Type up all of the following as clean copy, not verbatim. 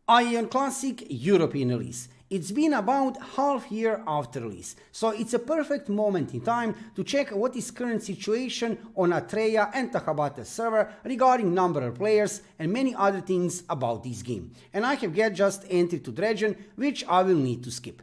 Aion Classic European release. It's been about half year after release, so it's a perfect moment in time to check what is current situation on Atreya and Tahabata server regarding number of players and many other things about this game. And I have get just entry to Dredgen, which I will need to skip.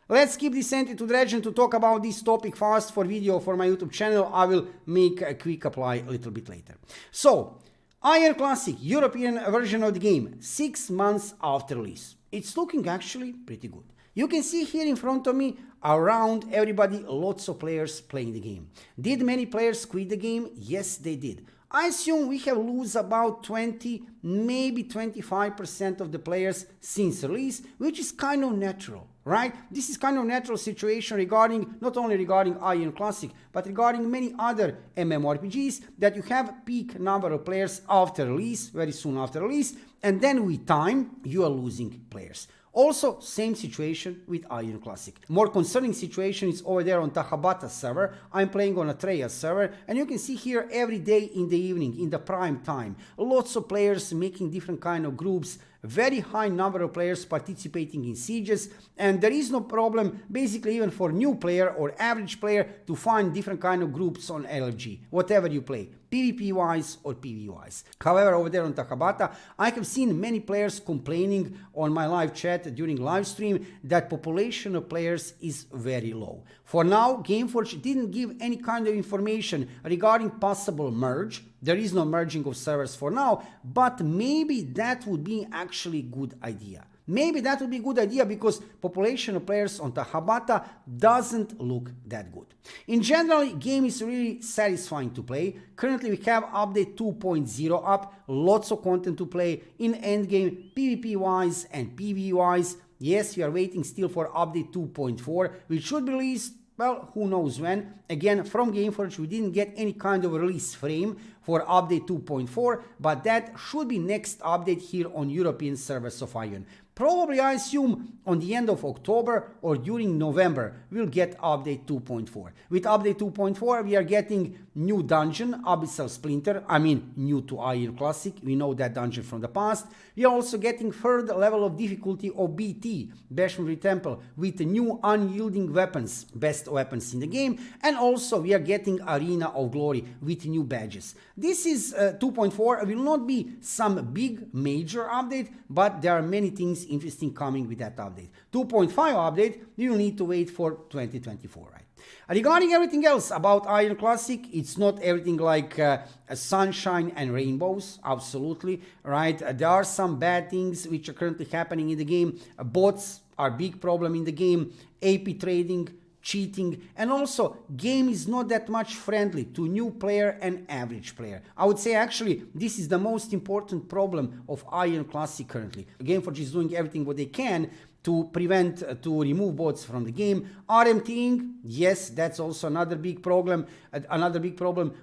Let's skip this entry to Dredgen to talk about this topic fast for video for my YouTube channel. I will make a quick apply a little bit later. So, Aion Classic European version of the game, 6 months after release. It's looking actually pretty good. You can see here in front of me, around everybody, lots of players playing the game. Did many players quit the game? Yes, they did. I assume we have lose about 20, maybe 25% of the players since release, which is kind of natural, right? This is kind of natural situation regarding, not only regarding Aion Classic, but regarding many other mmorpgs that you have peak number of players after release, very soon after release, and then with time, you are losing players. Also, same situation with Aion Classic. More concerning situation is over there on Tahabata server. I'm playing on Atreya server, and you can see here every day in the evening, in the prime time, lots of players making different kind of groups, very high number of players participating in sieges, and there is no problem basically even for new player or average player to find different kind of groups on LFG, whatever you play, PvP wise or PvE wise. However, over there on Tahabata, I have seen many players complaining on my live chat during live stream that population of players is very low. For now, Gameforge didn't give any kind of information regarding possible merge. There is no merging of servers for now, but maybe that would be actually a good idea. Maybe that would be a good idea because population of players on Tahabata doesn't look that good. In general, game is really satisfying to play. Currently we have update 2.0 up, lots of content to play in endgame, PvP wise and PvE wise. Yes, we are waiting still for update 2.4, which should be released, well, who knows when. Again, from Gameforge, we didn't get any kind of release frame for update 2.4, but that should be next update here on European servers of Aion. Probably, I assume, on the end of October or during November, we'll get update 2.4. With update 2.4, we are getting new dungeon, Abyssal Splinter, new to Aion Classic, we know that dungeon from the past. We are also getting third level of difficulty of BT, Bashmuri Temple, with new unyielding weapons, best weapons in the game, and also we are getting Arena of Glory with new badges. This is 2.4, will not be some big major update, but there are many things interesting coming with that update. 2.5 update, you will need to wait for 2024, right? Regarding everything else about Aion Classic, it's not everything like sunshine and rainbows, absolutely, right? There are some bad things which are currently happening in the game. Bots are a big problem in the game, AP trading, cheating, and also game is not that much friendly to new player and average player. I would say actually this is the most important problem of Aion Classic currently. Gameforge is doing everything what they can to prevent, to remove bots from the game. RMTing, yes, that's also another big problem.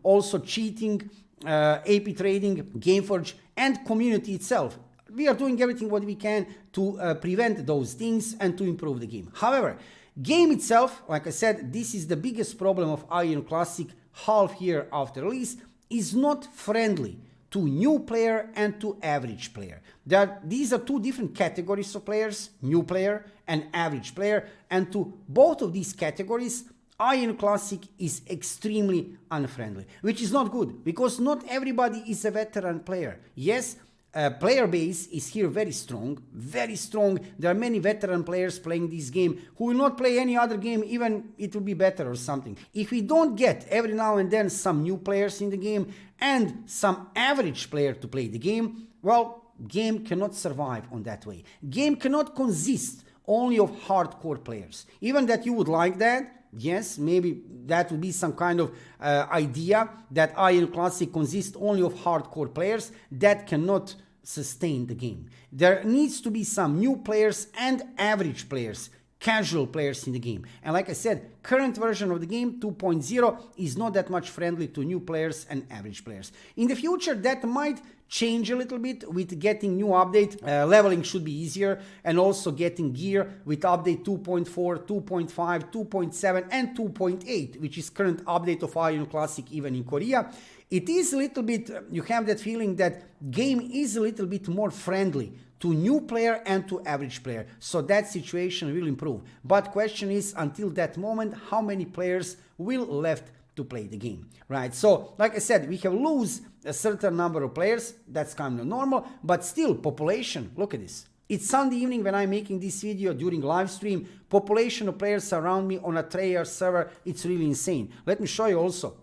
Also cheating, AP trading, Gameforge, and community itself. We are doing everything what we can to prevent those things and to improve the game. However, game itself, like I said, this is the biggest problem of Aion Classic half year after release, is not friendly to new player and to average player. These are two different categories of players, new player and average player, and to both of these categories, Aion Classic is extremely unfriendly, which is not good because not everybody is a veteran player. Yes, player base is here very strong, very strong. There are many veteran players playing this game who will not play any other game, even it will be better or something. If we don't get every now and then some new players in the game and some average player to play the game, well, game cannot survive on that way. Game cannot consist only of hardcore players. Even that you would like that, yes, maybe that would be some kind of idea that Aion Classic consists only of hardcore players. That cannot sustain the game. There needs to be some new players and average players, casual players in the game. And like I said, current version of the game 2.0 is not that much friendly to new players and average players. In the future, that might change a little bit with getting new update. Leveling should be easier, and also getting gear with update 2.4, 2.5, 2.7 and 2.8, which is current update of Aion Classic even in Korea. It is a little bit, you have that feeling that game is a little bit more friendly to new player and to average player. So that situation will improve. But question is, until that moment, how many players will left to play the game, right? So like I said, we have lose a certain number of players. That's kind of normal, but still population, look at this. It's Sunday evening when I'm making this video during live stream. Population of players around me on a Treyarch server, it's really insane. Let me show you also.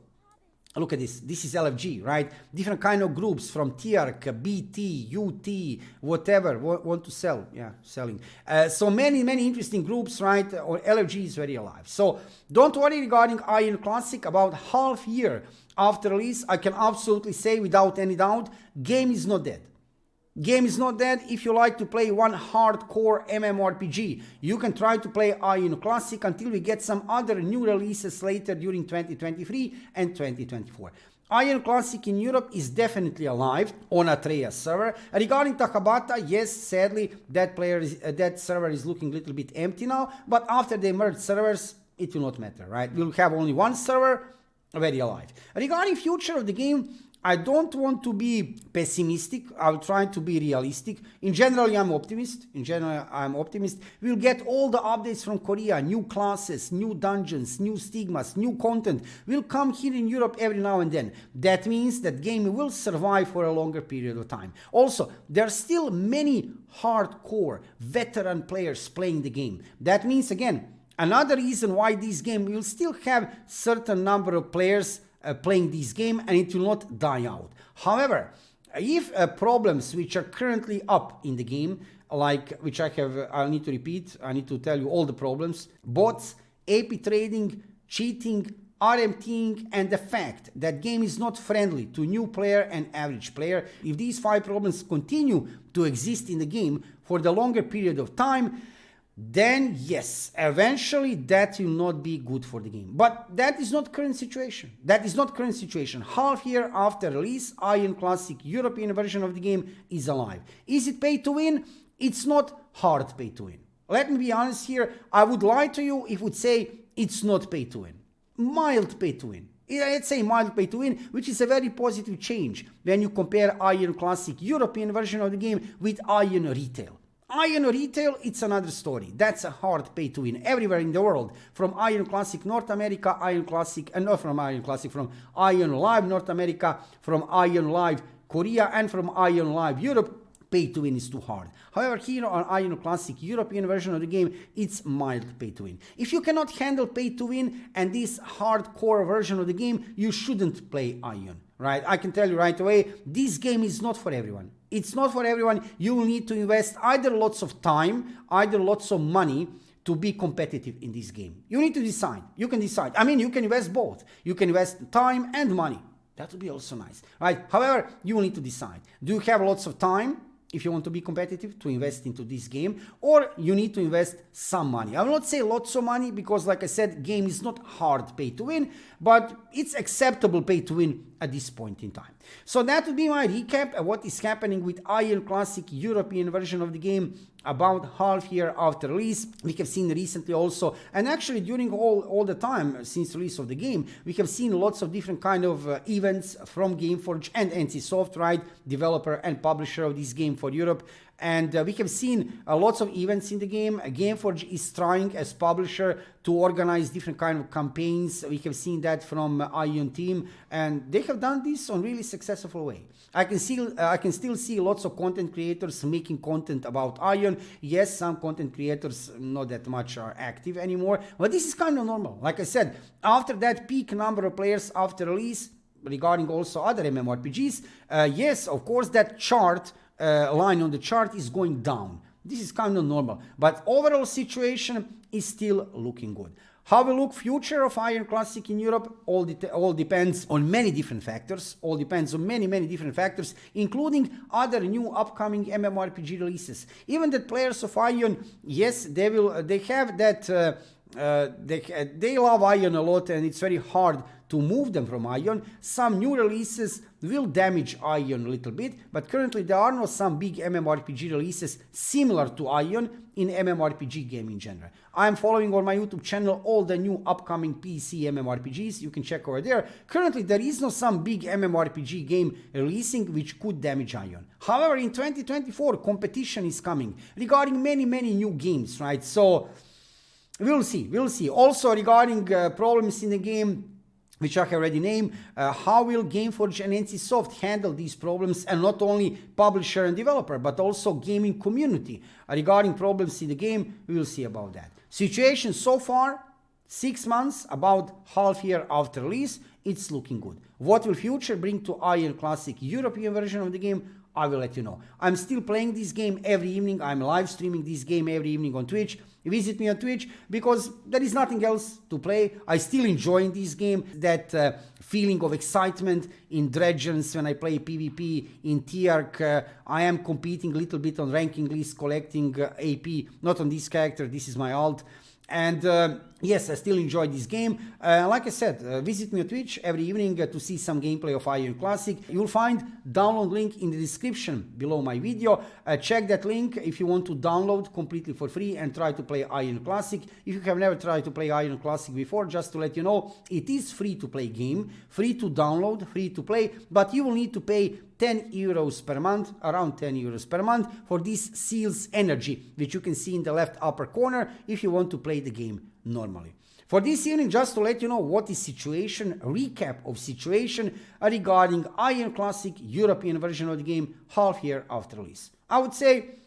Look at this. This is LFG, right? Different kind of groups from TRC, BT, UT, whatever, want to sell. Yeah, selling. So many interesting groups, right? LFG is very alive. So don't worry regarding Aion Classic. About half year after release, I can absolutely say without any doubt, game is not dead. Game is not dead. If you like to play one hardcore MMORPG, you can try to play Aion Classic until we get some other new releases later during 2023 and 2024. Aion Classic in Europe is definitely alive on a Treyarch server. Regarding Takabata, yes, sadly, that server is looking a little bit empty now, but after they merge servers, it will not matter, right? We'll have only one server, very alive. Regarding future of the game, I don't want to be pessimistic. I'll try to be realistic. In general, I'm optimist. We'll get all the updates from Korea, new classes, new dungeons, new stigmas, new content will come here in Europe every now and then. That means that game will survive for a longer period of time. Also, there are still many hardcore veteran players playing the game. That means, again, another reason why this game will still have certain number of players playing this game and it will not die out. However, if problems which are currently up in the game, like which I need to repeat, I need to tell you all the problems, bots, AP trading, cheating, RMTing, and the fact that game is not friendly to new player and average player, if these 5 problems continue to exist in the game for the longer period of time, then yes, eventually that will not be good for the game. But that is not current situation. That is not current situation. Half year after release, Aion Classic European version of the game is alive. Is it pay to win? It's not hard pay to win. Let me be honest here. I would lie to you if I would say it's not pay to win. Mild pay to win. Let's say mild pay to win, which is a very positive change when you compare Aion Classic European version of the game with Aion Retail. Aion Retail, it's another story. That's a hard pay to win everywhere in the world. From Aion Classic North America, Aion Classic, and not from Aion Classic, from Aion Live North America, from Aion Live Korea, and from Aion Live Europe, pay to win is too hard. However, here on Aion Classic European version of the game, it's mild pay to win. If you cannot handle pay to win and this hardcore version of the game, you shouldn't play Aion, right? I can tell you right away, this game is not for everyone. It's not for everyone. You will need to invest either lots of time, either lots of money to be competitive in this game. You need to decide. You can decide. I mean, you can invest both. You can invest time and money. That would be also nice, right? However, you will need to decide. Do you have lots of time if you want to be competitive to invest into this game, or you need to invest some money? I will not say lots of money because, like I said, game is not hard pay to win, but it's acceptable pay to win at this point in time. So that would be my recap of what is happening with Aion Classic European version of the game about half year after release. We have seen recently also, and actually during all the time since release of the game, we have seen lots of different kind of events from Gameforge and NCSoft, right, developer and publisher of this game for Europe. And we have seen lots of events in the game. Gameforge is trying as publisher to organize different kind of campaigns. We have seen that from Aion team, and they have done this on really successful way. I can still see lots of content creators making content about Aion. Yes, some content creators not that much are active anymore, but this is kind of normal. Like I said, after that peak number of players after release, regarding also other MMORPGs, yes, of course, that chart line on the chart is going down. This is kind of normal, but overall situation is still looking good. How will look future of Aion Classic in Europe? All depends on many different factors. All depends on many different factors, including other new upcoming MMORPG releases. Even the players of Aion, yes, they have that they love Aion a lot, and it's very hard to move them from Aion. Some new releases will damage Aion a little bit, but currently there are not some big MMORPG releases similar to Aion in MMORPG game in general. I'm following on my YouTube channel all the new upcoming PC MMORPGs. You can check over there. Currently there is no some big MMORPG game releasing which could damage Aion. However, in 2024 competition is coming regarding many new games, right? So we'll see. Also regarding problems in the game, which I have already named, how will Gameforge and NCSoft handle these problems, and not only publisher and developer, but also gaming community. Regarding problems in the game, we will see about that. Situation so far, 6 months, about half year after release, it's looking good. What will future bring to Aion Classic European version of the game? I will let you know. I'm still playing this game every evening. I'm live streaming this game every evening on Twitch. Visit me on Twitch because there is nothing else to play. I still enjoy this game. That feeling of excitement in Dredgens when I play PvP, in Tiark. I am competing a little bit on ranking list, collecting AP. Not on this character. This is my alt. And yes, I still enjoy this game. Like I said, visit me on Twitch every evening to see some gameplay of Aion Classic. You'll find download link in the description below my video. Check that link if you want to download completely for free and try to play Aion Classic. If you have never tried to play Aion Classic before, just to let you know, it is free to play game, free to download, free to play, but you will need to pay 10 euros per month, around 10 euros per month, for this Seals Energy, which you can see in the left upper corner if you want to play the game normally. For this evening, just to let you know what is situation, recap of situation regarding Aion Classic European version of the game half year after release. I would say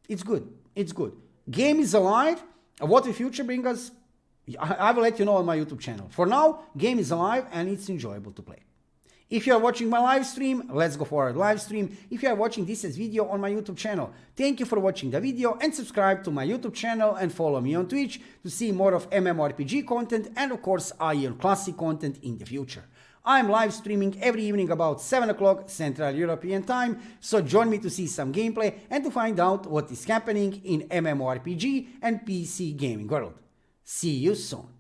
it's good. It's good. Game is alive. What the future brings us, I will let you know on my YouTube channel. For now, game is alive and it's enjoyable to play. If you are watching my live stream, let's go for a live stream. If you are watching this as video on my YouTube channel, thank you for watching the video and subscribe to my YouTube channel and follow me on Twitch to see more of MMORPG content and of course Aion Classic content in the future. I'm live streaming every evening about 7 o'clock Central European time, so join me to see some gameplay and to find out what is happening in MMORPG and PC gaming world. See you soon.